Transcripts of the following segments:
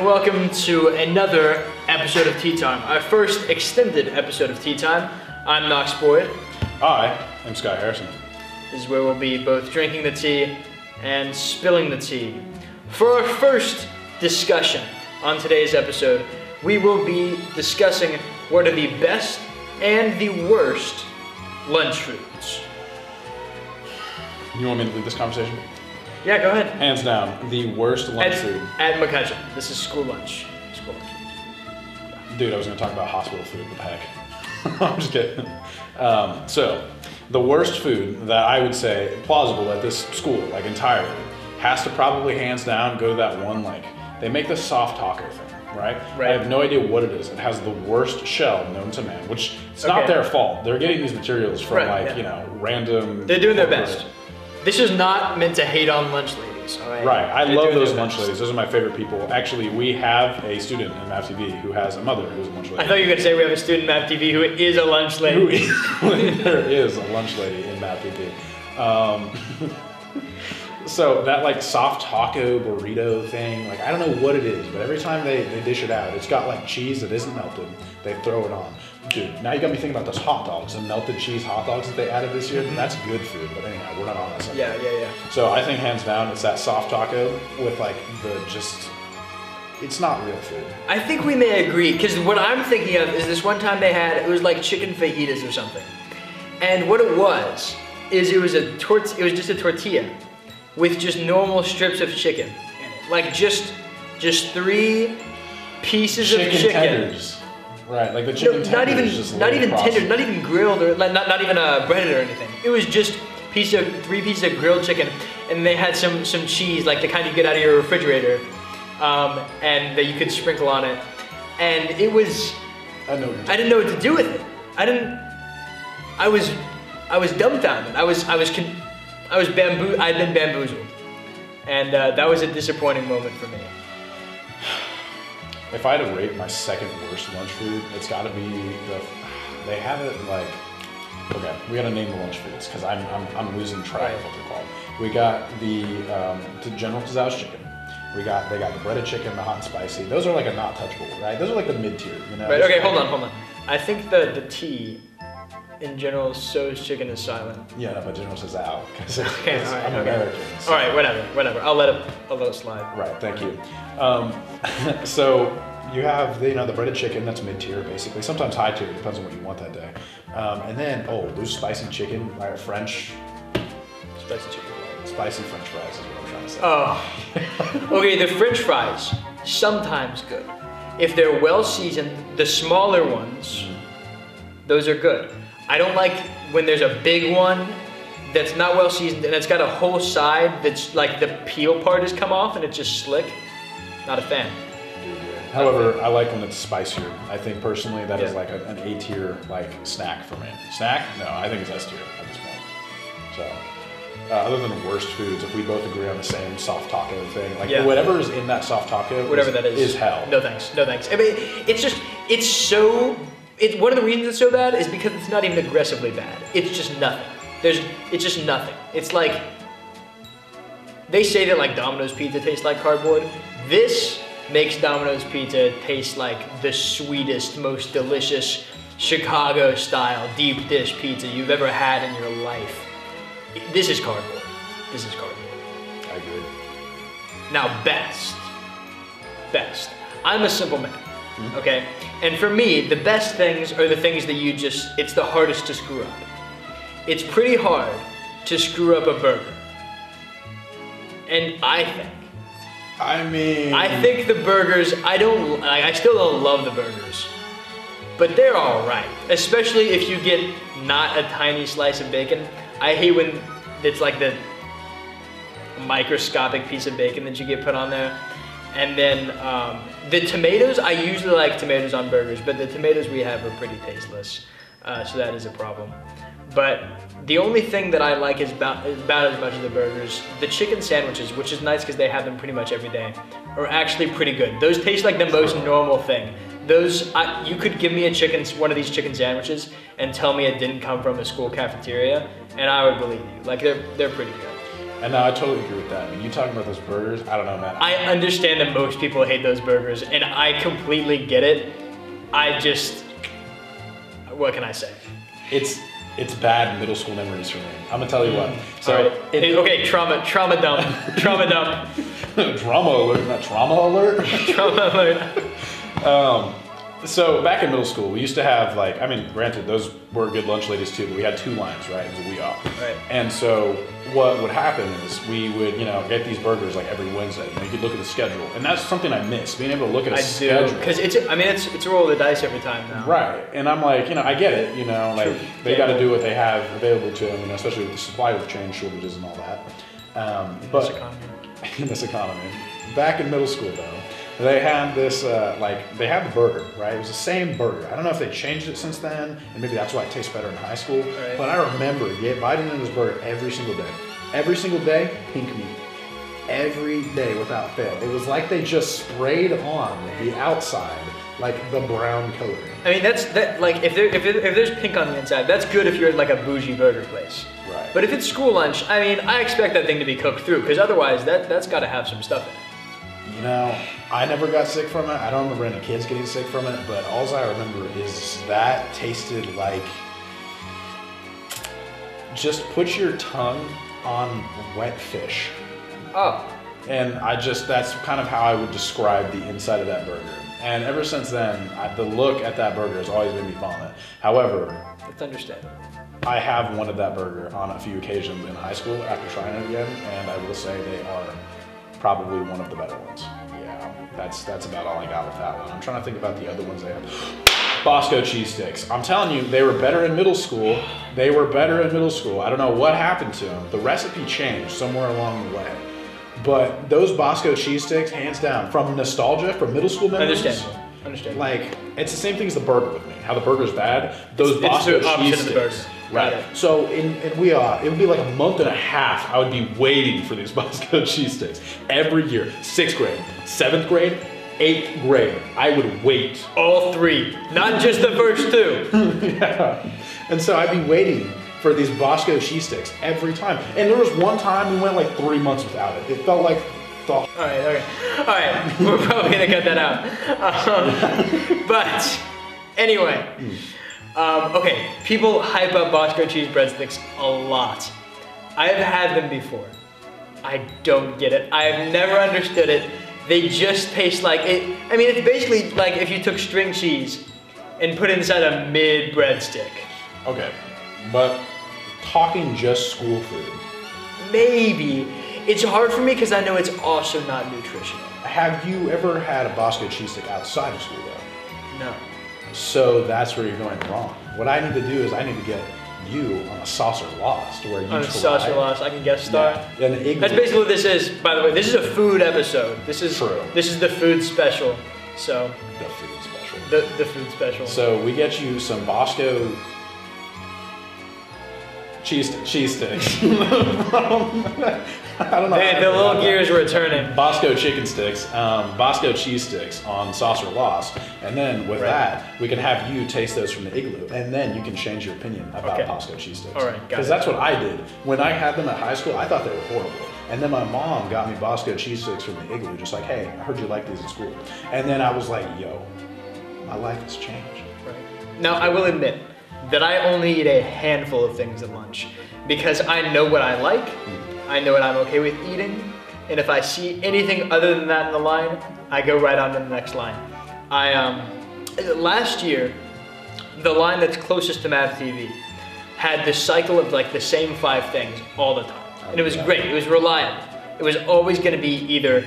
and welcome to another episode of Tea Time, our first extended episode of Tea Time. I'm Knox Boyd. Hi, I'm Sky Harrison. This is where we'll be both drinking the tea and spilling the tea. For our first discussion on today's episode, we will be discussing what are the best and the worst lunch foods. You want me to lead this conversation? Yeah, go ahead. Hands down, the worst lunch food. At McCutcheon. This is school lunch. School lunch. Dude, I was going to talk about hospital food, what the heck. I'm just kidding. So, the worst food that I would say plausible at this school, like entirely, has to probably hands down go to that one, like, they make the soft taco thing, right? I have no idea what it is. It has the worst shell known to man, which it's not their fault. They're getting these materials from you know, random... They're doing their best. This is not meant to hate on lunch ladies, all right? Right, I love those lunch ladies. Those are my favorite people. Actually, we have a student in MavTV who has a mother who's a lunch lady. I thought you were going to say we have a student in MavTV who is a lunch lady. There is a lunch lady in MavTV. So that like soft taco burrito thing, like I don't know what it is, but every time they dish it out, it's got like cheese that isn't melted. They throw it on. Dude, now you got me thinking about those hot dogs, the melted cheese hot dogs that they added this year. That's good food, but anyhow, we're not on that subject. Yeah. So I think hands down, it's that soft taco with like it's not real food. I think we may agree, because what I'm thinking of is this one time they had, it was like chicken fajitas or something. And what it was, is it was just a tortilla with just normal strips of chicken in it. Like just 3 pieces of chicken. Tenders. Right, like the chicken tenders. Not even tender, not even grilled or like not even breaded or anything. It was just 3 pieces of grilled chicken, and they had some cheese, like the kind you get out of your refrigerator, and that you could sprinkle on it. And it was, I didn't know what to do with it. I was dumbfounded. I'd been bamboozled, and that was a disappointing moment for me. If I had to rate my second worst lunch food, it's got to be they have it like, okay, we got to name the lunch foods because I'm losing track of what they're called. We got the General Tso's chicken. They got the breaded chicken, the hot and spicy. Those are like a not touchable, right? Those are like the mid tier, you know. Right. Okay. Hold on. I think the T in General Tso's chicken is silent. Yeah, but General Tso's out because I'm American. So. All right, whatever. I'll let it slide. Right, thank you. So you have the breaded chicken that's mid tier basically, sometimes high tier, depends on what you want that day. And then those spicy chicken, right, French. Spicy chicken. Spicy French fries is what I'm trying to say. Oh, okay. The French fries sometimes good if they're well seasoned. The smaller ones, those are good. I don't like when there's a big one that's not well seasoned and it's got a whole side that's like the peel part has come off and it's just slick. Not a fan. However, I like when it's spicier. I think personally that is like an A tier like snack for me. Snack? No, I think it's S tier at this point. So, other than worst foods, if we both agree on the same soft taco thing, like whatever is in that soft taco, that is hell. No thanks. I mean, it's one of the reasons it's so bad is because it's not even aggressively bad. It's just nothing. It's just nothing. It's like, they say that like Domino's pizza tastes like cardboard. This makes Domino's pizza taste like the sweetest, most delicious Chicago style deep dish pizza you've ever had in your life. This is cardboard. I agree. Now best. I'm a simple man. Okay? And for me, the best things are the things that it's the hardest to screw up. It's pretty hard to screw up a burger. And I think the burgers, I still don't love the burgers, but they're all right. Especially if you get not a tiny slice of bacon. I hate when it's like the microscopic piece of bacon that you get put on there. And then the tomatoes, I usually like tomatoes on burgers, but the tomatoes we have are pretty tasteless. So that is a problem. But the only thing that I like is about as much as the burgers, the chicken sandwiches, which is nice because they have them pretty much every day, are actually pretty good. Those taste like the most normal thing. You could give me one of these chicken sandwiches and tell me it didn't come from a school cafeteria, and I would believe you. Like they're pretty good. And now I totally agree with that. I mean, you talking about those burgers? I don't know, man. I understand that most people hate those burgers, and I completely get it. What can I say? It's bad middle school memories for me. I'm gonna tell you what. So right. Okay, trauma dump, trauma dump. Drama alert, not trauma alert. Trauma alert. So back in middle school, we used to have like, I mean, granted, those were good lunch ladies too, but we had 2 lines, right? It was a we all. Right. And so what would happen is we would, get these burgers like every Wednesday. You could look at the schedule, and that's something I miss, being able to look at a schedule. Because it's a roll of the dice every time now. Right. And I'm like, I get it, like True. they got to do what they have available to them, especially with the supply chain shortages and all that. But in this economy, back in middle school though, they had this, they had the burger, right? It was the same burger. I don't know if they changed it since then, and maybe that's why it tastes better in high school. Right. But I remember biting into this burger every single day. Every single day, pink meat. Every day without fail. It was like they just sprayed on the outside, like the brown coloring. I mean, if there's pink on the inside, that's good if you're at like a bougie burger place. Right. But if it's school lunch, I mean, I expect that thing to be cooked through, because otherwise that's got to have some stuff in it. I never got sick from it. I don't remember any kids getting sick from it, but all I remember is that tasted like, just put your tongue on wet fish. Oh. And that's kind of how I would describe the inside of that burger. And ever since then, the look at that burger has always made me vomit. However, that's understandable. I have wanted that burger on a few occasions in high school after trying it again, and I will say they are probably one of the better ones. Yeah, that's about all I got with that one. I'm trying to think about the other ones they have. Bosco cheese sticks. I'm telling you, they were better in middle school. I don't know what happened to them. The recipe changed somewhere along the way. But those Bosco cheese sticks, hands down, from nostalgia, from middle school memories. Understandable. Like, it's the same thing as the burger with me. How the burger's bad, those Bosco cheese sticks. Right. So it would be like a month and a half. I would be waiting for these Bosco cheese sticks every year. 6th grade, 7th grade, 8th grade. I would wait. All 3, not just the first 2. Yeah. And so I'd be waiting for these Bosco cheese sticks every time. And there was one time we went like 3 months without it. It felt like All right. We're probably gonna cut that out. But anyway, okay. People hype up Bosco cheese breadsticks a lot. I've had them before. I don't get it. I've never understood it. They just taste like it. I mean, it's basically like if you took string cheese and put it inside a mid breadstick. Okay, but talking just school food. Maybe. It's hard for me because I know it's also not nutritional. Have you ever had a Bosco cheese stick outside of school though? No. So that's where you're going wrong. What I need to do is I need to get you on a Saucer Lost where you on a Saucer Lost, I can guest star. Yeah, that's basically what this is. By the way, this is a food episode. This is true. This is the food special. So the food special. The food special. So we get you some Bosco cheese sticks. I don't know. The little gears were turning. Bosco chicken sticks, Bosco cheese sticks on Saucer Lost, and then with that, we can have you taste those from the Igloo, and then you can change your opinion about Bosco cheese sticks. All right, because that's what I did when I had them at high school. I thought they were horrible, and then my mom got me Bosco cheese sticks from the Igloo, just like, hey, I heard you like these in school, and then I was like, yo, my life has changed. Right. Now I will admit that I only eat a handful of things at lunch because I know what I like. I know what I'm okay with eating, and if I see anything other than that in the line, I go right on to the next line. Last year, the line that's closest to MavTV had this cycle of like the same 5 things all the time, and it was great. It was reliable. It was always going to be either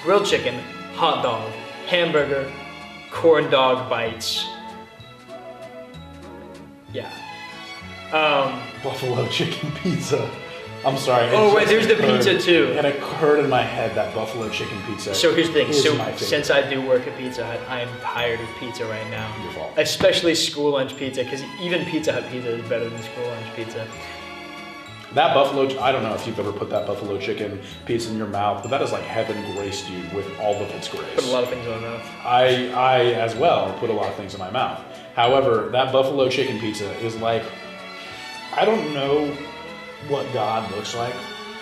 grilled chicken, hot dog, hamburger, corn dog bites. Yeah. Buffalo chicken pizza. I'm sorry. Oh wait, there's the pizza too. And it occurred in my head that buffalo chicken pizza. So here's the thing. So my favorite. Since I do work at Pizza Hut, I am tired of pizza right now. Your fault. Especially school lunch pizza, because even Pizza Hut pizza is better than school lunch pizza. That buffalo, I don't know if you've ever put that buffalo chicken pizza in your mouth, but that is like heaven graced you with all of its grace. Put a lot of things in my mouth. I as well put a lot of things in my mouth. However, that buffalo chicken pizza is like, I don't know what God looks like,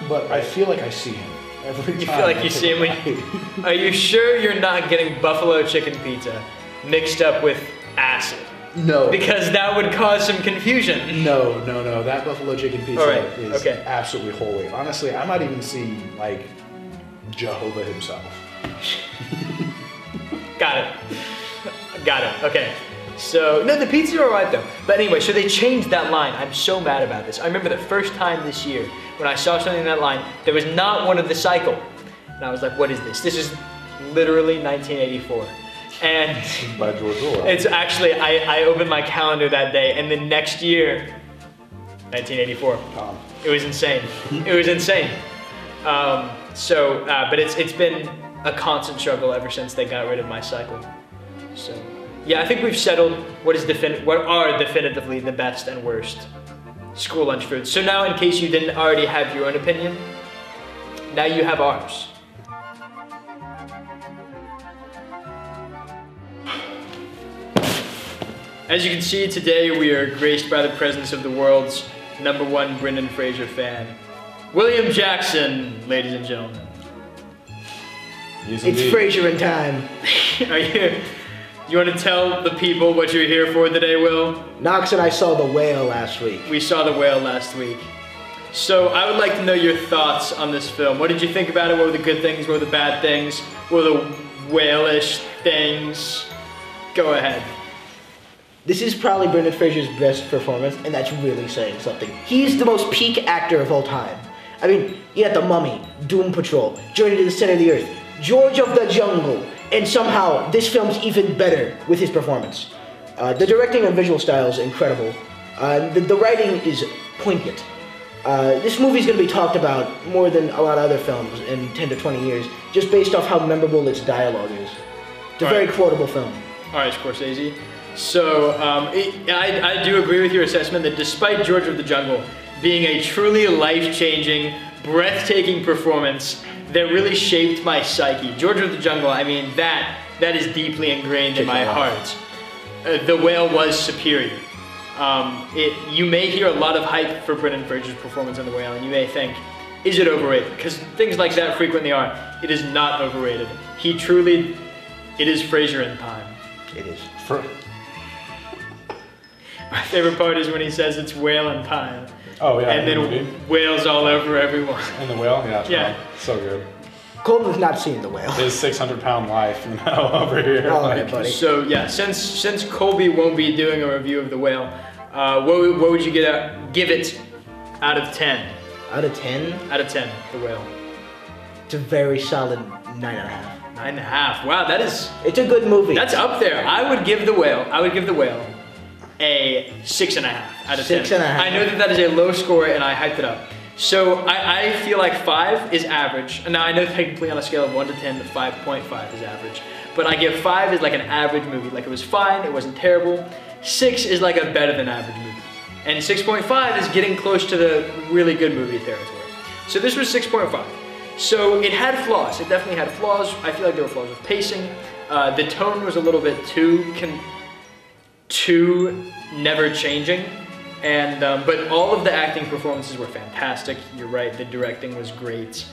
but I feel like I see him every time. You feel like you see him Are you sure you're not getting buffalo chicken pizza mixed up with acid? No. Because that would cause some confusion. No. That buffalo chicken pizza is okay. absolutely holy. Honestly, I might even see like Jehovah himself. Got it. Okay. So, no, the pizzas are alright though. But anyway, so they changed that line. I'm so mad about this. I remember the first time this year when I saw something in that line, there was not one of the cycle. And I was like, what is this? This is literally 1984. And by George Orwell. It's actually, I opened my calendar that day, and the next year, 1984. It was insane. It was insane. But it's been a constant struggle ever since they got rid of my cycle. So, yeah, I think we've settled what are definitively the best and worst school lunch foods. So now, in case you didn't already have your own opinion, now you have ours. As you can see, today we are graced by the presence of the world's #1 Brendan Fraser fan, William Jackson, ladies and gentlemen. Yes, it's Fraser in time. You want to tell the people what you're here for today, Will? Knox and I saw The Whale last week. We saw The Whale last week. So I would like to know your thoughts on this film. What did you think about it? What were the good things? What were the bad things? What were the whale-ish things? Go ahead. This is probably Brendan Fraser's best performance, and that's really saying something. He's the most peak actor of all time. I mean, you got The Mummy, Doom Patrol, Journey to the Center of the Earth, George of the Jungle, and somehow this film's even better with his performance. The directing and visual style is incredible. The writing is poignant. This movie's going to be talked about more than a lot of other films in 10 to 20 years, just based off how memorable its dialogue is. It's a very quotable film. All right, Scorsese. So, I do agree with your assessment that despite George of the Jungle being a truly life-changing, breathtaking performance that really shaped my psyche, George of the Jungle, I mean, that is deeply ingrained in my heart. The Whale was superior. You may hear a lot of hype for Brendan Fraser's performance in The Whale, and you may think, is it overrated? Because things like that frequently are. It is not overrated. It is Fraser in time. It is. My favorite part is when he says it's whale in time. Oh yeah. And then whales all over everyone. And the whale? Yeah. So good. Colton's not seen The Whale. His 600-pound life, over here. Oh, like, buddy. So yeah, since Colby won't be doing a review of The Whale, what would you give it out of 10? Out of 10? Out of 10, The Whale. It's a very solid 9.5. 9.5. Wow, that is. It's a good movie. That's up there. I would give The Whale a 6.5 out of 10. 6.5. I know that is a low score, and I hyped it up. So I feel like 5 is average. Now I know technically on a scale of 1 to 10, 5.5 is average. But I give 5 as like an average movie. Like it was fine, it wasn't terrible. 6 is like a better than average movie. And 6.5 is getting close to the really good movie territory. So this was 6.5. So it had flaws. It definitely had flaws. I feel like there were flaws with pacing. The tone was a little bit too never changing. And but all of the acting performances were fantastic. You're right, the directing was great.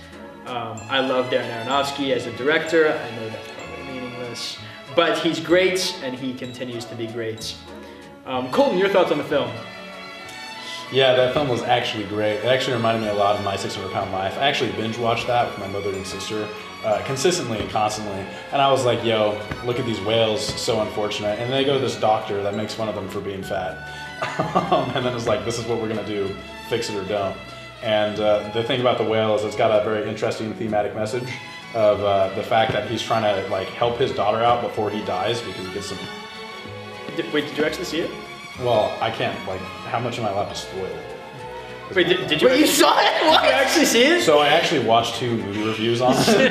I love Darren Aronofsky as a director. I know that's probably meaningless, but he's great and he continues to be great. Colton, your thoughts on the film? Yeah, that film was actually great. It actually reminded me a lot of My 600-Pound Life. I actually binge watched that with my mother and sister consistently and constantly. And I was like, yo, look at these whales, so unfortunate. And they go to this doctor that makes fun of them for being fat. And then it's like, this is what we're gonna do, fix it or don't. And the thing about The Whale is it's got a very interesting thematic message of the fact that he's trying to like help his daughter out before he dies because he gets some... Wait, did you actually see it? Well, I can't, like, how much am I allowed to spoil? Wait, did you? Wait, you saw it? What? Did you actually see it? So I actually watched 2 movie reviews on it.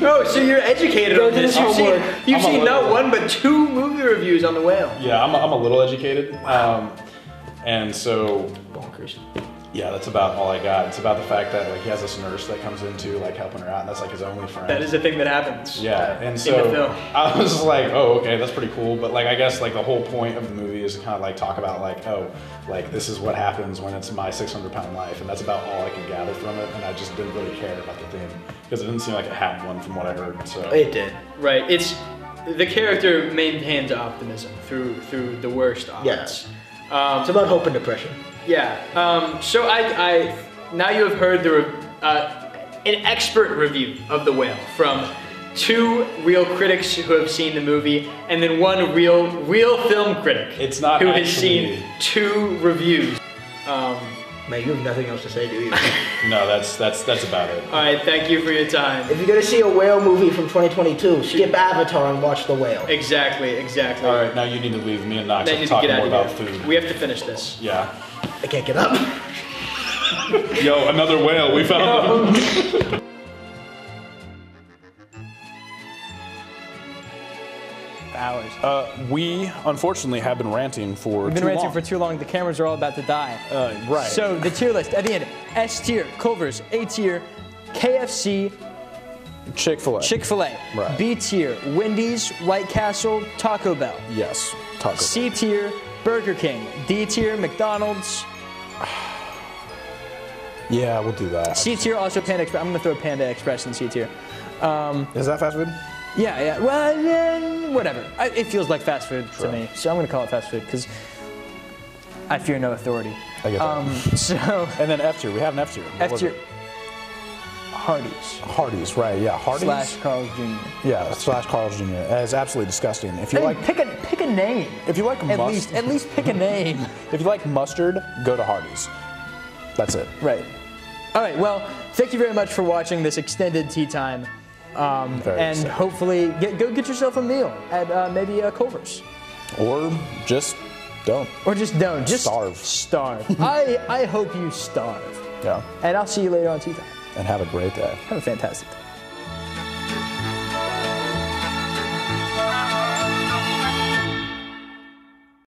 No, so you're educated on this. You've seen not 1 but 2 movie reviews on The Whale. Yeah, I'm a little educated, and so bonkers. Yeah, that's about all I got. It's about the fact that like he has this nurse that comes into like helping her out, and that's like his only friend. That is a thing that happens. Yeah, and in the so film. I was like, oh, okay, that's pretty cool. But like, I guess like the whole point of the movie is to kind of like talk about like, oh, like this is what happens when it's my 600-pound life, and that's about all I could gather from it. And I just didn't really care about the theme because it didn't seem like it had one from what I heard. So It did. Right. It's the character maintains optimism through the worst odds. It's about hope and depression. Yeah. So I now you have heard an expert review of The Whale from 2 real critics who have seen the movie, and then 1 real film critic It's not who has actually- seen 2 reviews. Man, you have nothing else to say, do you? no, that's about it. All right. Thank you for your time. If you're gonna see a whale movie from 2022, skip Avatar and watch The Whale. Exactly. All right, now you need to leave. Me and Knox Now have you to need to talk get more out about of here. food. We have to finish this. Yeah. I can't get up. Yo, another whale. We found him. Hours. We unfortunately have been ranting for We've been ranting for too long. The cameras are all about to die. Right. So the tier list at the end: S tier, Culver's; A tier, KFC, Chick-fil-A. Chick-fil-A; Right. B tier, Wendy's, White Castle, Taco Bell; Yes. Taco Bell. C tier, Burger King; D tier, McDonald's; Yeah, we'll do that. C tier, also Panda Express. I'm gonna throw Panda Express in C tier. Is that fast food? Yeah. Well, whatever. It feels like fast food to me, so I'm gonna call it fast food because I fear no authority. I get that. So And then F tier. We have an F tier. What F was tier, it? Hardee's Hardee's, right? Yeah, Hardee's. / Carl's Jr. Yeah, / Carl's Jr. It's absolutely disgusting. If you Hey, like, pick a name. if you like At least pick a name. if you like mustard, go to Hardee's. That's it. Right. All right. Well, thank you very much for watching this extended tea time, and excited. hopefully go get yourself a meal at maybe Culver's, Or just don't. or just don't. Just Starve. Starve. I hope you starve. Yeah. And I'll see you later on tea time. And have a great day. Have a fantastic day.